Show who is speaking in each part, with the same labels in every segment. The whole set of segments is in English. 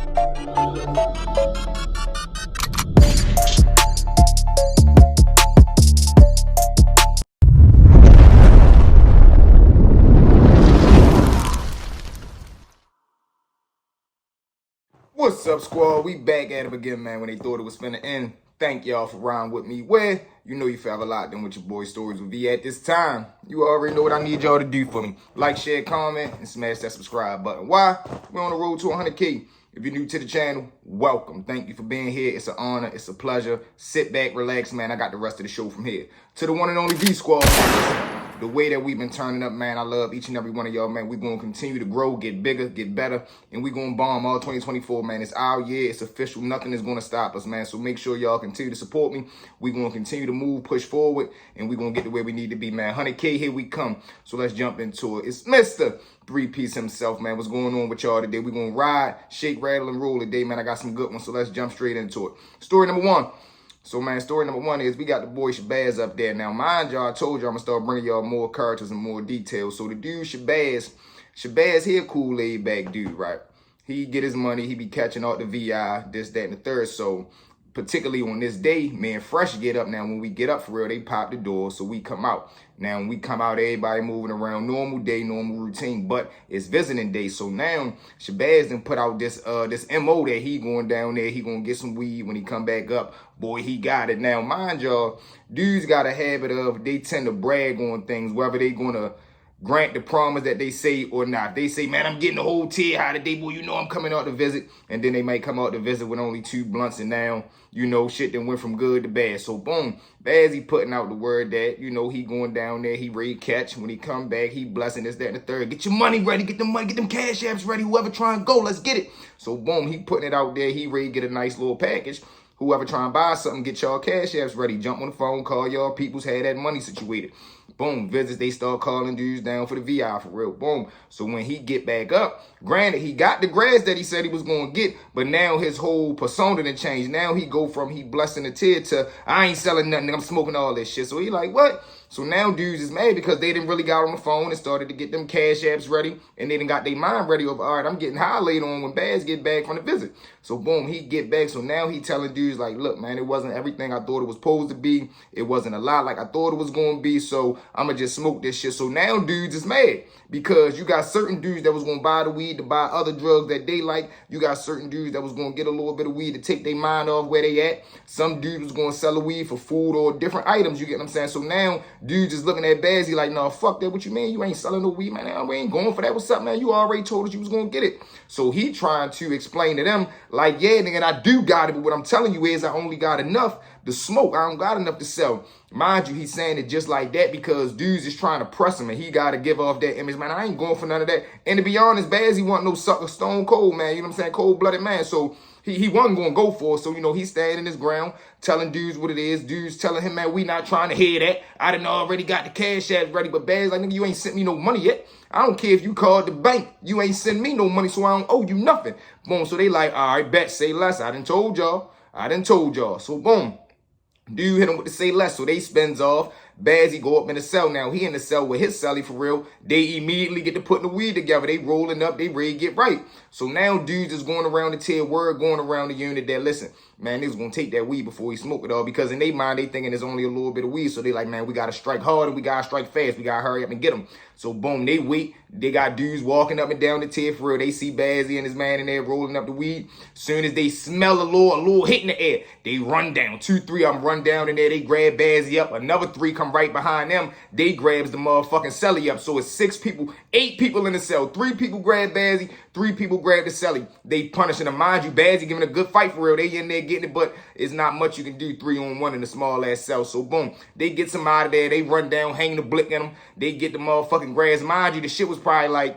Speaker 1: What's up, squad? We back at it again, man. When they thought it was finna end, thank y'all for riding with me. Where you know you forever locked in with your boy Stories with V at this time. You already know what I need y'all to do for me. Like, share, comment, and smash that subscribe button. Why? We're on the road to 100K. If you're new to the channel, welcome. Thank you for being here. It's an honor. It's a pleasure. Sit back, relax, man. I got the rest of the show from here. To the one and only V Squad. The way that we've been turning up, man, I love each and every one of y'all, man. We're going to continue to grow, get bigger, get better, and we're going to bomb all 2024, man. It's our year. It's official. Nothing is going to stop us, man. So make sure y'all continue to support me. We're going to continue to move, push forward, and we're going to get to where we need to be, man. 100K, here we come. So let's jump into it. It's Mr. Three-Piece himself, man. What's going on with y'all today? We're going to ride, shake, rattle, and roll today, man. I got some good ones, so let's jump straight into it. Story number one. So, man, story number one is we got the boy Shabazz up there. Now, mind y'all, I told y'all I'm going to start bringing y'all more characters and more details. So, the dude Shabazz, he a cool laid-back dude, right? He get his money. He be catching out the VI, this, that, and the third. So, particularly on this day, me and Fresh get up. Now, when we get up for real, they pop the door, so we come out. Now, when we come out, everybody moving around, normal day, normal routine, but it's visiting day. So now, Shabazz done put out this MO that he going down there. He going to get some weed when he come back up. Boy, he got it. Now, mind y'all, dudes got a habit of, they tend to brag on things, whether they going to grant the promise that they say or not. They say, man, I'm getting the whole tier high today, boy. You know I'm coming out to visit. And then they might come out to visit with only 2 blunts. And now, you know, shit then went from good to bad. So, boom, Bazzy putting out the word that, you know, he going down there. He ready to catch. When he come back, he blessing this, that, and the third. Get your money ready. Get the money. Get them cash apps ready. Whoever try and go, let's get it. So, boom, he putting it out there. He ready to get a nice little package. Whoever try and buy something, get y'all cash apps ready. Jump on the phone, call y'all peoples, had that money situated. Boom, visits, they start calling dudes down for the VI for real. Boom. So when he get back up, granted, he got the grass that he said he was going to get, but now his whole persona done changed. Now he go from he blessing the tier to I ain't selling nothing, I'm smoking all this shit. So he like, what? So now dudes is mad because they didn't really got on the phone and started to get them cash apps ready, and they done got their mind ready of, all right, I'm getting high later on when Baz get back from the visit. So boom, he get back. So now he telling dudes like, look, man, it wasn't everything I thought it was supposed to be. It wasn't a lot like I thought it was going to be. So I'ma just smoke this shit. So now dudes is mad because you got certain dudes that was going to buy the weed to buy other drugs that they like. You got certain dudes that was going to get a little bit of weed to take their mind off where they at. Some dudes was going to sell the weed for food or different items. You get what I'm saying? So now dudes is looking at Bazzy like, no, fuck that. What you mean? You ain't selling no weed, man. We ain't going for that. What's up, man? You already told us you was going to get it. So he trying to explain to them like, yeah, nigga, I do got it. But what I'm telling you is I only got enough to smoke. I don't got enough to sell. Mind you, he's saying it just like that because dudes is trying to press him and he got to give off that image. Man, I ain't going for none of that. And to be honest, Bazzy wasn't no sucker, stone cold, man. You know what I'm saying? Cold-blooded man. So he wasn't going to go for it. So, you know, he's standing his ground, telling dudes what it is. Dudes telling him, man, we not trying to hear that. I done already got the cash app ready. But Bazzy like, nigga, you ain't sent me no money yet. I don't care if you called the bank. You ain't send me no money, so I don't owe you nothing. Boom. So they like, all right, bet, say less. I done told y'all. So boom. Dude hit him with the say less, so they spins off. Bazzy go up in the cell now. He in the cell with his celly for real. They immediately get to putting the weed together. They rolling up. They ready to get right. So now dudes is going around the tier, word going around the unit that, listen, man, niggas gonna take that weed before he smoke it all because in their mind, they thinking it's only a little bit of weed. So they like, man, we gotta strike hard and we gotta strike fast. We gotta hurry up and get them. So boom, they wait. They got dudes walking up and down the tier for real. They see Bazzy and his man in there rolling up the weed. Soon as they smell a little hit in the air, they run down. 2, 3 of them run down in there. They grab Bazzy up. Another 3 come right behind them. They grabs the motherfucking celly up. So it's 6 people, 8 people in the cell. 3 people grab Bazzy. 3 people grab the celly. They punishing them. Mind you, Bazzy giving a good fight for real. They in there getting it, but it's not much you can do 3-on-1 in a small ass cell. So boom, they get some out of there. They run down, hang the blick in them. They get the motherfucking grass. Mind you, the shit was probably like,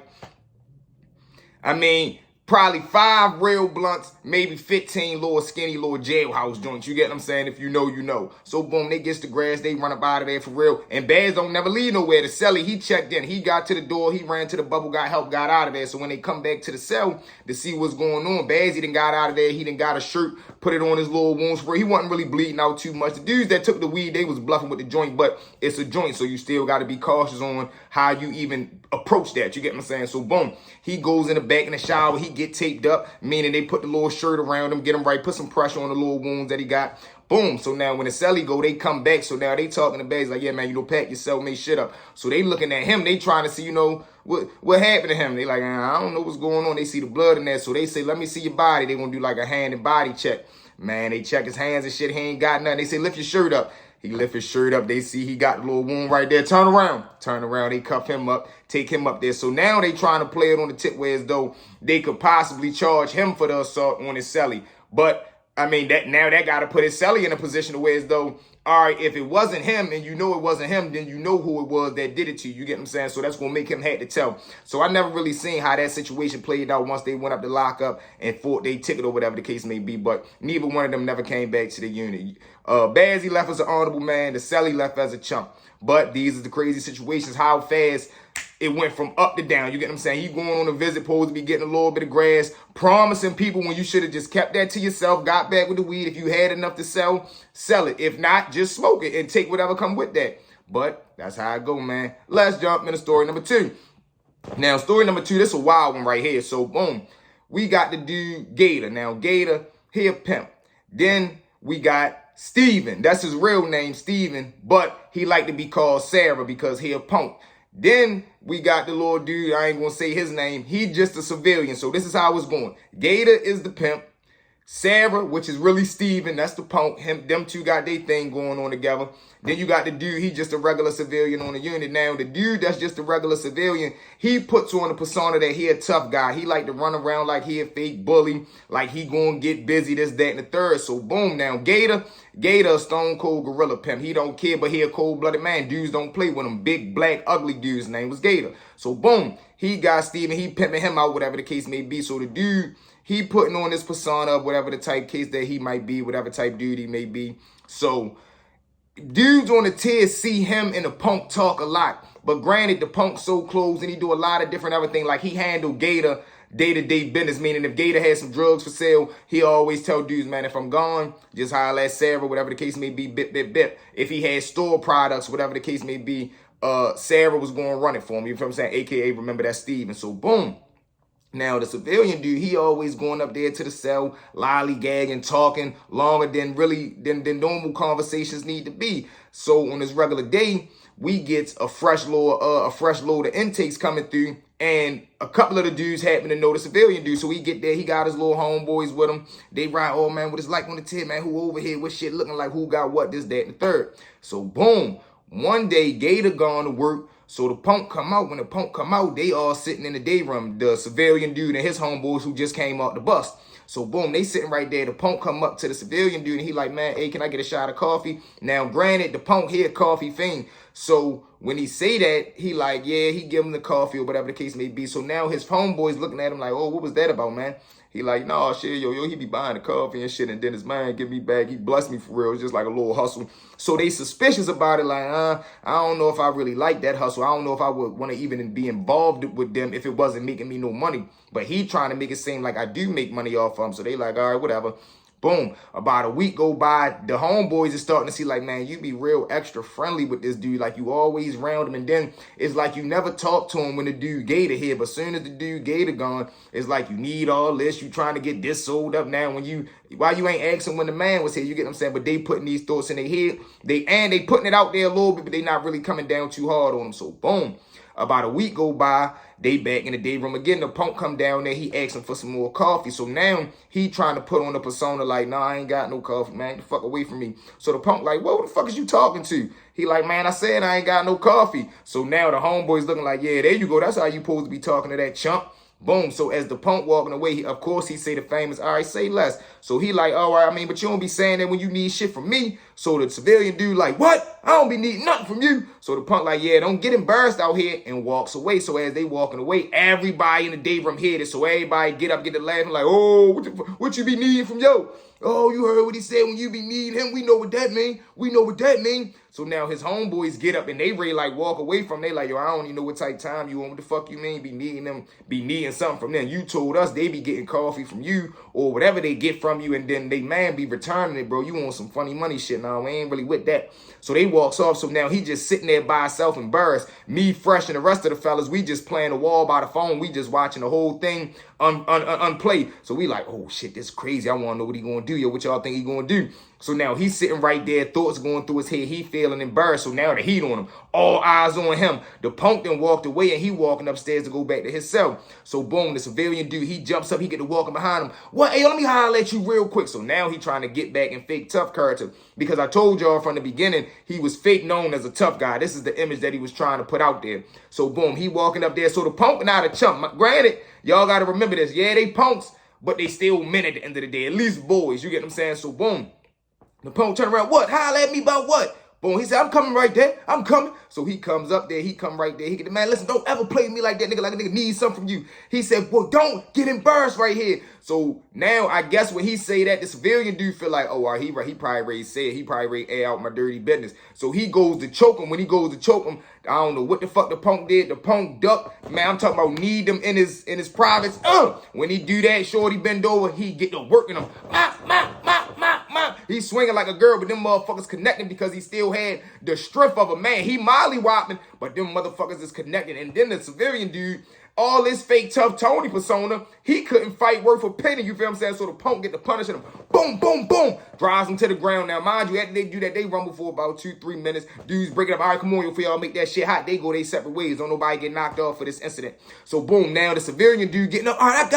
Speaker 1: probably 5 real blunts, maybe 15 little skinny little jailhouse joints. You get what I'm saying? If you know, you know. So boom, they gets the grass, they run up out of there for real. And Baz don't never leave nowhere. The celly, he checked in. He got to the door, he ran to the bubble, got help, got out of there. So when they come back to the cell to see what's going on, Bazzy done got out of there. He done got a shirt, put it on his little wounds for. He wasn't really bleeding out too much. The dudes that took the weed, they was bluffing with the joint, but it's a joint, so you still got to be cautious on how you even approach that. You get what I'm saying? So boom, he goes in the back in the shower, he get taped up, meaning they put the little shirt around him, get him right, put some pressure on the little wounds that he got. Boom. So now when the celly go, they come back. So now they talking to Bags like, yeah, man, pack your cellmate shit up. So they looking at him. They trying to see, what happened to him. They like, I don't know what's going on. They see the blood in there. So they say, let me see your body. They gonna do like a hand and body check. Man, they check his hands and shit. He ain't got nothing. They say, lift your shirt up. He lift his shirt up. They see he got a little wound right there. Turn around. Turn around. They cuff him up. Take him up there. So now they trying to play it on the tip where as though they could possibly charge him for the assault on his celly. But I mean, that got to put his celly in a position where as though, all right, if it wasn't him and it wasn't him, then you know who it was that did it to you. You get what I'm saying? So that's going to make him have to tell. So I never really seen how that situation played out once they went up to lock up and fought their ticket or whatever the case may be. But neither one of them never came back to the unit. Bazzy left as an honorable man. The celly left as a chump. But these are the crazy situations, how fast it went from up to down. You get what I'm saying? He going on a visit, supposed to be getting a little bit of grass, promising people when you should have just kept that to yourself, got back with the weed. If you had enough to sell, sell it. If not, just smoke it and take whatever come with that. But that's how I go, man. Let's jump into story number 2. Now, story number 2, this is a wild one right here. So, boom, we got the dude Gator. Now, Gator, he a pimp. Then we got Steven. That's his real name, Steven. But he like to be called Sarah because he a punk. Then we got the little dude, I ain't going to say his name. He just a civilian. So this is how it's going. Gator is the pimp. Sarah, which is really Steven, that's the punk. Them two got their thing going on together. Then you got the dude, he just a regular civilian on the unit. Now, the dude that's just a regular civilian, he puts on the persona that he a tough guy. He like to run around like he a fake bully, like he gonna get busy, this, that, and the third. So, boom, now, Gator, a stone cold gorilla pimp. He don't care, but he a cold-blooded man. Dudes don't play with him. Big, black, ugly dude's name was Gator. So, boom, he got Steven, he pimping him out, whatever the case may be. So, the dude, he putting on this persona of whatever the type case that he might be, whatever type dude he may be. So, dudes on the tier see him and the punk talk a lot. But granted, the punk's so close and he do a lot of different other things. Like he handle Gator day-to-day business, meaning if Gator has some drugs for sale, he always tell dudes, man, if I'm gone, just holler at Sarah, whatever the case may be, bip, bip, bip. If he has store products, whatever the case may be, Sarah was going to run it for him. You know what I'm saying? AKA, remember that's Steven. So, boom. Now, the civilian dude, he always going up there to the cell, lollygagging, talking longer than normal conversations need to be. So on this regular day, we get a fresh load of intakes coming through, and a couple of the dudes happen to know the civilian dude. So we get there, he got his little homeboys with him. They ride, oh man, what it's like on the tip, man, who over here, what shit looking like, who got what, this, that, and the third. So boom, one day, Gator gone to work. So the punk come out. When the punk come out, they all sitting in the day room. The civilian dude and his homeboys who just came out the bus. So boom, they sitting right there. The punk come up to the civilian dude and he like, man, hey, can I get a shot of coffee? Now, granted, the punk here coffee fiend. So when he say that, he like, yeah, he give him the coffee or whatever the case may be. So now his homeboys looking at him like, oh, what was that about, man? He like, nah, shit, yo, he be buying the coffee and shit, and then his man give me back. He blessed me for real. It's just like a little hustle. So they suspicious about it, like, I don't know if I really like that hustle. I don't know if I would want to even be involved with them if it wasn't making me no money. But he trying to make it seem like I do make money off of him. So they like, all right, whatever. Boom. About a week go by, the homeboys is starting to see like, man, you be real extra friendly with this dude. Like you always round him. And then it's like you never talk to him when the dude Gator here. But soon as the dude Gator gone, it's like you need all this. You trying to get this sold up now. Why you ain't asking when the man was here? You get what I'm saying? But they putting these thoughts in their head. They putting it out there a little bit, but they not really coming down too hard on them. So boom. About a week go by, they back in the day room again. The punk come down there, he asking for some more coffee. So now he trying to put on the persona like, nah, I ain't got no coffee, man. Get the fuck away from me. So the punk like, what the fuck is you talking to? He like, man, I said I ain't got no coffee. So now the homeboy's looking like, yeah, there you go. That's how you supposed to be talking to that chump. Boom. So as the punk walking away, of course, he say the famous, all right, say less. So he like, all right, I mean, but you don't be saying that when you need shit from me. So the civilian dude like, what? I don't be needing nothing from you. So the punk like, yeah, don't get embarrassed out here, and walks away. So as they walking away, everybody in the day room hear this. So everybody get up, get to laughing like, oh, what you be needing from yo? Oh, you heard what he said when you be needing him. We know what that mean. We know what that mean. So now his homeboys get up and they really like walk away from. They like, yo, I don't even know what type of time you on. What the fuck you mean? Be needing something from them. You told us they be getting coffee from you or whatever they get from you, and then they man be returning it, bro. You want some funny money shit. Nah, we ain't really with that. So they walks off. So now he just sitting there by himself embarrassed. Me, Fresh, and the rest of the fellas, we just playing the wall by the phone. We just watching the whole thing unplayed. So we like, oh shit, this is crazy. I want to know what he gonna do. Yo, what y'all think he gonna do? So now he's sitting right there, thoughts going through his head. He feeling embarrassed. So now the heat on him, all eyes on him. The punk then walked away and he walking upstairs to go back to his cell. So boom, the civilian dude, he jumps up, he get to walking behind him. What? Hey, let me holler at you real quick. So now he trying to get back in fake tough character, because I told y'all from the beginning he was fake known as a tough guy. This is the image that he was trying to put out there. So boom, he walking up there. So the punk not a chump. Granted, y'all got to remember this. Yeah, they punks, but they still men at the end of the day. At least boys, you get what I'm saying? So boom, the punk turn around. What? Holler at me about what? Boom, he said, I'm coming right there. I'm coming. So he comes up there. He come right there. He get the man, listen, don't ever play me like that, nigga. Like a nigga needs something from you. He said, well, don't get embarrassed right here. So now I guess when he say that, the civilian dude feel like, oh, he probably already said, he probably already air out my dirty business. So he goes to choke him. When he goes to choke him, I don't know what the fuck the punk did. The punk ducked. Man, I'm talking about need him in his privates. When he do that, shorty bend over, he get to working him. He's swinging like a girl, but them motherfuckers connecting because he still had the strength of a man. He molly-whopping, but them motherfuckers is connected. And then the civilian dude, all this fake tough Tony persona, he couldn't fight worth a penny, you feel what I'm saying? So the punk get to punishing him. Boom, boom, boom. Drives him to the ground. Now, mind you, after they do that, they rumble for about 2-3 minutes. Dudes breaking up. All right, come on, y'all make that shit hot. They go their separate ways. Don't nobody get knocked off for this incident. So boom, now the civilian dude getting up. All right, I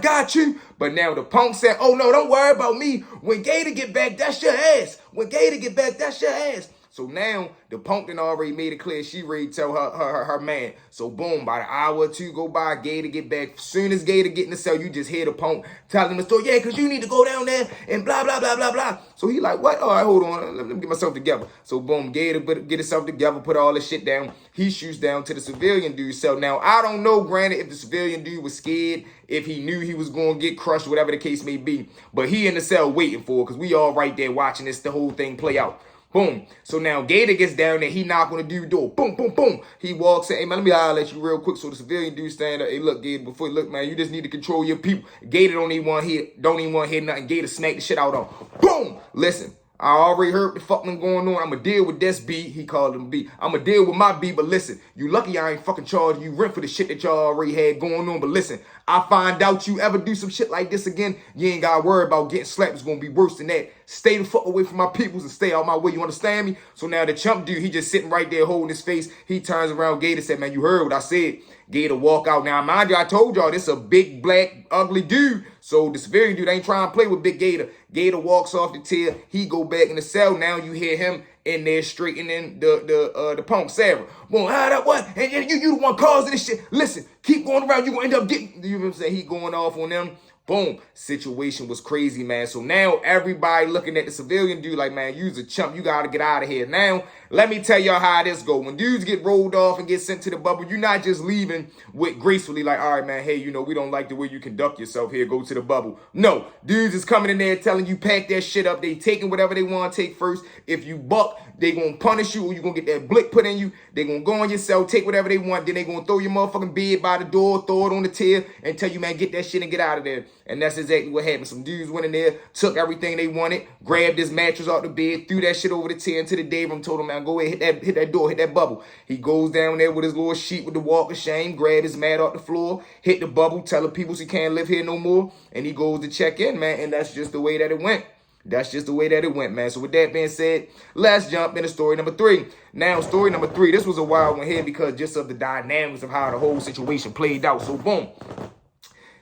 Speaker 1: got you. But now the punk said, oh no, don't worry about me. When Gator get back, that's your ass. When Gator get back, that's your ass. So now the punk done already made it clear she ready to tell her man. So boom, by the hour or two go by, Gator get back. Soon as Gator get in the cell, you just hear the punk telling him the story. Yeah, because you need to go down there and blah, blah, blah, blah, blah. So he like, what? All right, hold on. Let me get myself together. So boom, Gator get himself together, put all this shit down. He shoots down to the civilian dude's cell. Now, I don't know, granted, if the civilian dude was scared, if he knew he was going to get crushed, whatever the case may be. But he in the cell waiting for it, because we all right there watching the whole thing play out. Boom. So now Gator gets down there. He knock on the dude's door. Boom, boom, boom. He walks in. Hey, man, let me holler at you real quick. So the civilian dude stand up. Hey, look, Gator, before you look, man, you just need to control your people. Gator don't even want to hear nothing. Gator smack the shit out on. Boom. Listen, I already heard what the fuck been going on. I'm going to deal with this beat. He called him beat. I'm going to deal with my beat. But listen, you lucky I ain't fucking charging you rent for the shit that y'all already had going on. But listen, I find out you ever do some shit like this again, you ain't got to worry about getting slapped. It's going to be worse than that. Stay the fuck away from my peoples and stay out my way. You understand me? So now the chump dude, he just sitting right there holding his face. He turns around, Gator said, man, you heard what I said. Gator walk out. Now, mind you, I told y'all this is a big, black, ugly dude. So the civilian dude ain't trying to play with Big Gator. Gator walks off the tail. He go back in the cell. Now you hear him in there straightening the punk Sarah. Well, how that what? And you the one causing this shit. Listen, keep going around. You gonna end up getting, you know what I'm saying? He going off on them. Boom. Situation was crazy, man. So now everybody looking at the civilian dude like, man, you's a chump. You got to get out of here. Now, let me tell y'all how this go. When dudes get rolled off and get sent to the bubble, you're not just leaving with gracefully like, all right, man, hey, you know, we don't like the way you conduct yourself here. Go to the bubble. No. Dudes is coming in there telling you pack that shit up. They taking whatever they want to take first. If you buck, they going to punish you or you going to get that blick put in you. They going to go on your cell, take whatever they want. Then they going to throw your motherfucking bed by the door, throw it on the tail and tell you, man, get that shit and get out of there. And that's exactly what happened. Some dudes went in there, took everything they wanted, grabbed this mattress off the bed, threw that shit over the tail into the day room, told him, man, go ahead, hit that door, hit that bubble. He goes down there with his little sheet with the walk of shame, grab his mat off the floor, hit the bubble, tell the people he can't live here no more. And he goes to check in, man. And that's just the way that it went. That's just the way that it went, man. So with that being said, let's jump into story number 3. Now, story number 3, this was a wild one here because just of the dynamics of how the whole situation played out. So boom.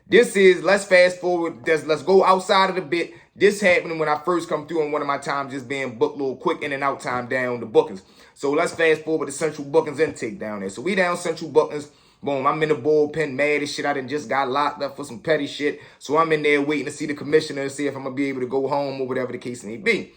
Speaker 1: This is, let's fast forward, let's go outside of the bit. This happened when I first come through on one of my times just being booked, little quick in and out time down the bookings. So let's fast forward to Central Bookings intake down there. So we down Central Bookings. Boom, I'm in the bullpen, mad as shit. I done just got locked up for some petty shit. So I'm in there waiting to see the commissioner and see if I'm going to be able to go home or whatever the case may be.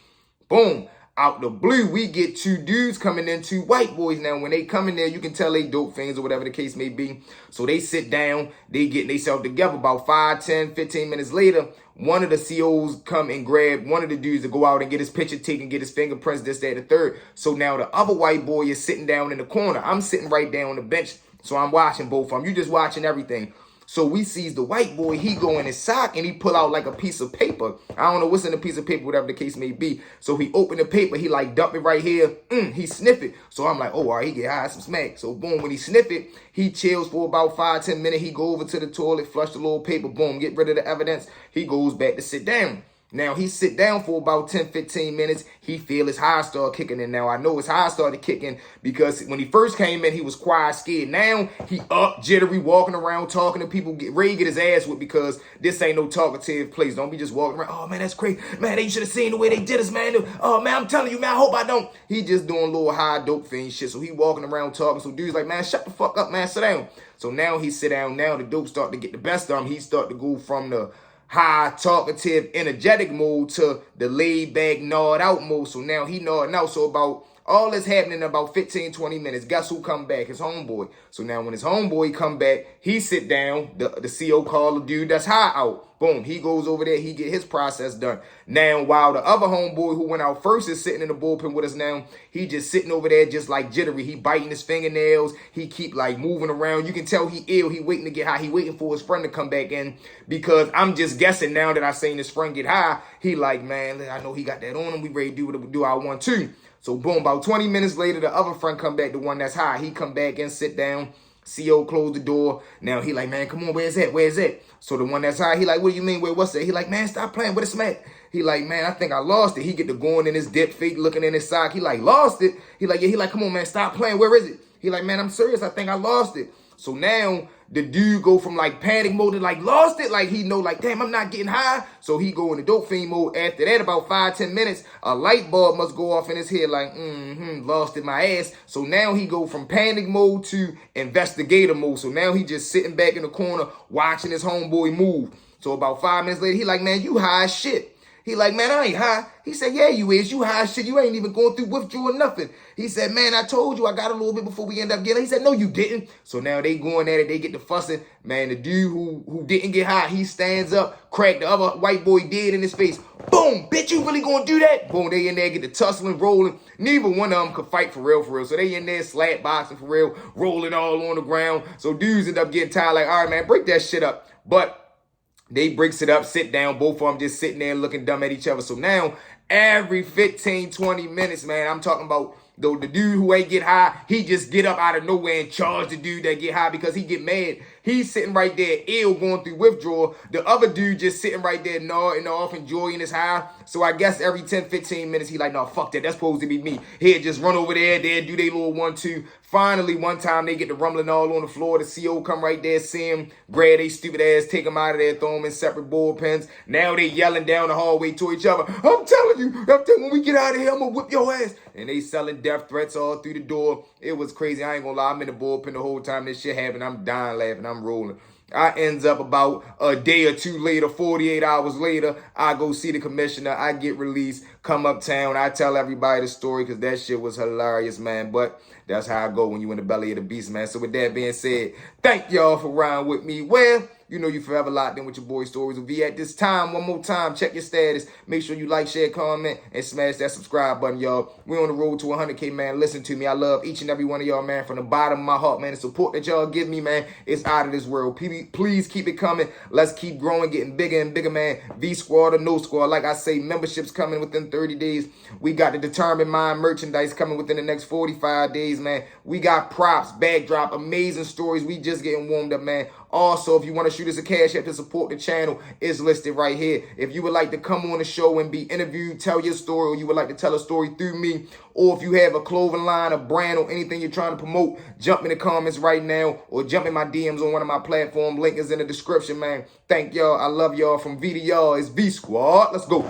Speaker 1: Boom. Out the blue, we get 2 dudes coming in, 2 white boys. Now, when they come in there, you can tell they dope fiends or whatever the case may be. So they sit down, they get themselves together. About 5, 10, 15 minutes later, one of the COs come and grab one of the dudes to go out and get his picture taken, get his fingerprints, this, that, the third. So now the other white boy is sitting down in the corner. I'm sitting right down on the bench. So I'm watching both of them. You just watching everything. So we sees the white boy, he go in his sock and he pull out like a piece of paper. I don't know what's in the piece of paper, whatever the case may be. So he open the paper, he like dump it right here. He sniff it. So I'm like, oh, all right, he get high, some smack. So boom, when he sniff it, he chills for about 5-10 minutes. He go over to the toilet, flush the little paper, boom, get rid of the evidence. He goes back to sit down. Now, he sit down for about 10-15 minutes. He feel his high start kicking in. Now, I know his high started kicking because when he first came in, he was quiet, scared. Now, he up, jittery, walking around, talking to people, ready to get his ass whipped because this ain't no talkative place. Don't be just walking around, oh, man, that's crazy. Man, they should have seen the way they did us, man. Oh, man, I'm telling you, man, I hope I don't. He just doing little high dope fiend shit. So he walking around talking. So dude's like, man, shut the fuck up, man, sit down. So now he sit down. Now the dope start to get the best of him. He start to go from the high, talkative, energetic mode to the laid back, gnawed out mode. So now he gnawed out. So about all this happening in about 15-20 minutes. Guess who come back? His homeboy. So now when his homeboy come back, he sit down. The CO call the dude that's high out. Boom. He goes over there. He get his process done. Now, while the other homeboy who went out first is sitting in the bullpen with us now, he just sitting over there just like jittery. He biting his fingernails. He keep like moving around. You can tell he ill. He waiting to get high. He waiting for his friend to come back in because I'm just guessing now that I seen his friend get high. He like, man, I know he got that on him. We ready to do our one too. So boom, about 20 minutes later, the other friend come back, the one that's high. He come back and sit down. CO close the door. Now he like, man, come on, where's that? Where's that? So the one that's high, he like, what do you mean? What's that? He like, man, stop playing with the smack. He like, man, I think I lost it. He get to going in his dip feet, looking in his sock. He like, lost it. He like, yeah, he like, come on, man, stop playing. Where is it? He like, man, I'm serious. I think I lost it. So now the dude go from like panic mode to like lost it. Like he know like, damn, I'm not getting high. So he go in the dope fiend mode. After that, about 5-10 minutes, a light bulb must go off in his head like, lost it my ass. So now he go from panic mode to investigator mode. So now he just sitting back in the corner watching his homeboy move. So about 5 minutes later, he like, man, you high as shit. He like, man, I ain't high. He said, yeah, you is. You high as shit. You ain't even going through withdrawal or nothing. He said, man, I told you I got a little bit before we end up getting. He said, no, you didn't. So now they going at it. They get to fussing. Man, the dude who didn't get high, he stands up, crack the other white boy dead in his face. Boom, bitch, you really gonna do that? Boom, they in there, get the tussling, rolling. Neither one of them could fight for real, for real. So they in there slap boxing for real, rolling all on the ground. So dudes end up getting tired like, all right, man, break that shit up. But they breaks it up, sit down, both of them just sitting there looking dumb at each other. So now, every 15-20 minutes, man, I'm talking about though the dude who ain't get high, he just get up out of nowhere and charge the dude that get high because he get mad. He's sitting right there ill going through withdrawal. The other dude just sitting right there nodding off, enjoying his high. So I guess every 10-15 minutes, he like, no, fuck that. That's supposed to be me. He'd just run over there, do their little 1-2. Finally, one time, they get the rumbling all on the floor. The CO come right there, see him, grab they stupid ass, take him out of there, throw him in separate bullpens. Now they yelling down the hallway to each other. I'm telling you, when we get out of here, I'm going to whip your ass. And they selling death threats all through the door. It was crazy. I ain't going to lie. I'm in the bullpen the whole time this shit happened. I'm dying laughing. I'm rolling. I ends up about a day or two later, 48 hours later, I go see the commissioner. I get released, come uptown. I tell everybody the story because that shit was hilarious, man. But that's how I go when you in the belly of the beast, man. So with that being said, thank y'all for riding with me. Well, you know you forever locked in with your boy Stories with V. At this time, one more time, check your status. Make sure you like, share, comment, and smash that subscribe button, y'all. We're on the road to 100K, man. Listen to me. I love each and every one of y'all, man, from the bottom of my heart, man. The support that y'all give me, man, is out of this world. Please keep it coming. Let's keep growing, getting bigger and bigger, man. V Squad or no squad. Like I say, memberships coming within 30 days. We got the Determined Mind merchandise coming within the next 45 days, man. We got props, backdrop, amazing stories. We just getting warmed up, man. Also, if you want to shoot us a cash app to support the channel, it's listed right here. If you would like to come on the show and be interviewed, tell your story, or you would like to tell a story through me, or if you have a clothing line, a brand, or anything you're trying to promote, jump in the comments right now, or jump in my DMs on one of my platforms. Link is in the description, man. Thank y'all. I love y'all. From V to y'all, it's V Squad. Let's go.